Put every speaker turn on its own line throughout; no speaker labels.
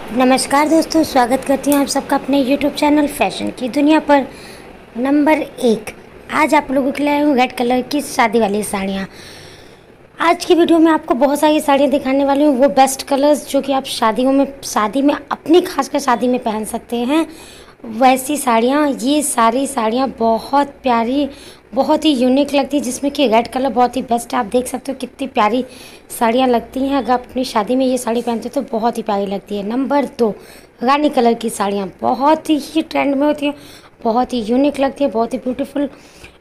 नमस्कार दोस्तों, स्वागत करती हूँ आप सबका अपने YouTube चैनल फैशन की दुनिया पर। नंबर 1, आज आप लोगों के लिए आई हूँ रेड कलर की शादी वाली साड़ियाँ। आज की वीडियो में आपको बहुत सारी साड़ियाँ दिखाने वाली हूँ, वो बेस्ट कलर्स जो कि आप शादी में अपनी खासकर शादी में पहन सकते हैं। वैसी साड़ियाँ, ये सारी साड़ियाँ बहुत प्यारी, बहुत ही यूनिक लगती है, जिसमें कि रेड कलर बहुत ही बेस्ट है। आप देख सकते हो कितनी प्यारी साड़ियाँ लगती हैं। अगर आप अपनी शादी में ये साड़ी पहनते हो तो बहुत ही प्यारी लगती है। नंबर 2, रानी कलर की साड़ियाँ बहुत ही ट्रेंड में होती हैं, बहुत ही यूनिक लगती है, बहुत ही ब्यूटीफुल,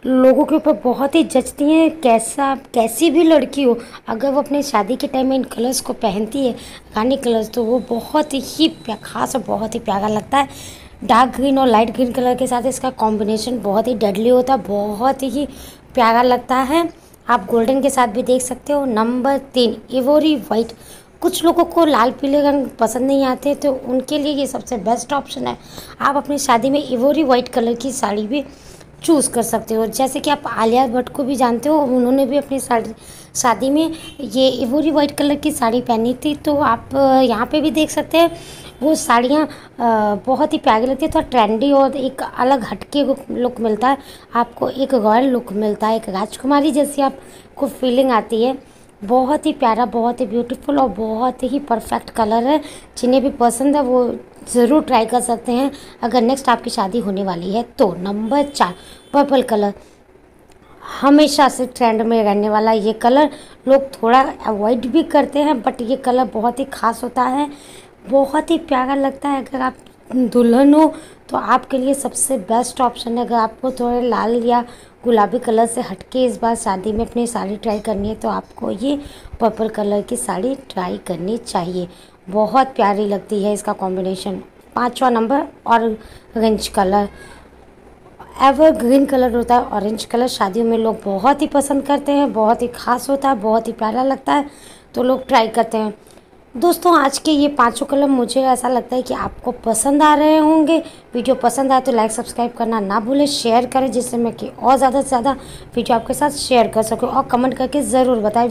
लोगों के ऊपर बहुत ही जचती हैं। कैसी भी लड़की हो, अगर वो अपनी शादी के टाइम में इन कलर्स को पहनती है, रानी कलर्स, तो वो बहुत ही खास और बहुत ही प्यारा लगता है। डार्क ग्रीन और लाइट ग्रीन कलर के साथ इसका कॉम्बिनेशन बहुत ही डेडली होता है, बहुत ही प्यारा लगता है। आप गोल्डन के साथ भी देख सकते हो। Number 3, ivory white. कुछ लोगों को लाल पीले रंग पसंद नहीं आते, तो उनके लिए ये सबसे बेस्ट ऑप्शन है। आप अपनी शादी में इवोरी वाइट कलर की साड़ी भी चूज़ कर सकते हो। जैसे कि आप आलिया भट्ट को भी जानते हो, उन्होंने भी अपनी शादी में ये इवोरी वाइट कलर की साड़ी पहनी थी। तो आप यहाँ पे भी देख सकते हैं, वो साड़ियाँ बहुत ही प्यारी लगती है। थोड़ा ट्रेंडी और एक अलग हटके लुक मिलता है आपको, एक रॉयल लुक मिलता है, एक राजकुमारी जैसी आपको फीलिंग आती है। बहुत ही प्यारा, बहुत ही ब्यूटीफुल और बहुत ही परफेक्ट कलर है। जिन्हें भी पसंद है वो ज़रूर ट्राई कर सकते हैं अगर नेक्स्ट आपकी शादी होने वाली है तो। Number 4, purple colour. हमेशा से ट्रेंड में रहने वाला ये कलर, लोग थोड़ा अवॉइड भी करते हैं, बट ये कलर बहुत ही ख़ास होता है, बहुत ही प्यारा लगता है। अगर आप दुल्हन हो तो आपके लिए सबसे बेस्ट ऑप्शन है। अगर आपको थोड़े लाल या गुलाबी कलर से हटके इस बार शादी में अपनी साड़ी ट्राई करनी है तो आपको ये पर्पल कलर की साड़ी ट्राई करनी चाहिए। बहुत प्यारी लगती है इसका कॉम्बिनेशन। 5वां number, orange colour. Evergreen colour होता है ऑरेंज कलर, शादियों में लोग बहुत ही पसंद करते हैं, बहुत ही ख़ास होता है, बहुत ही प्यारा लगता है, तो लोग ट्राई करते हैं। दोस्तों, आज के ये 5 कलर मुझे ऐसा लगता है कि आपको पसंद आ रहे होंगे। वीडियो पसंद आए तो लाइक सब्सक्राइब करना ना भूलें, शेयर करें जिससे मैं कि और ज़्यादा से ज़्यादा वीडियो आपके साथ शेयर कर सकूं, और कमेंट करके ज़रूर बताएं।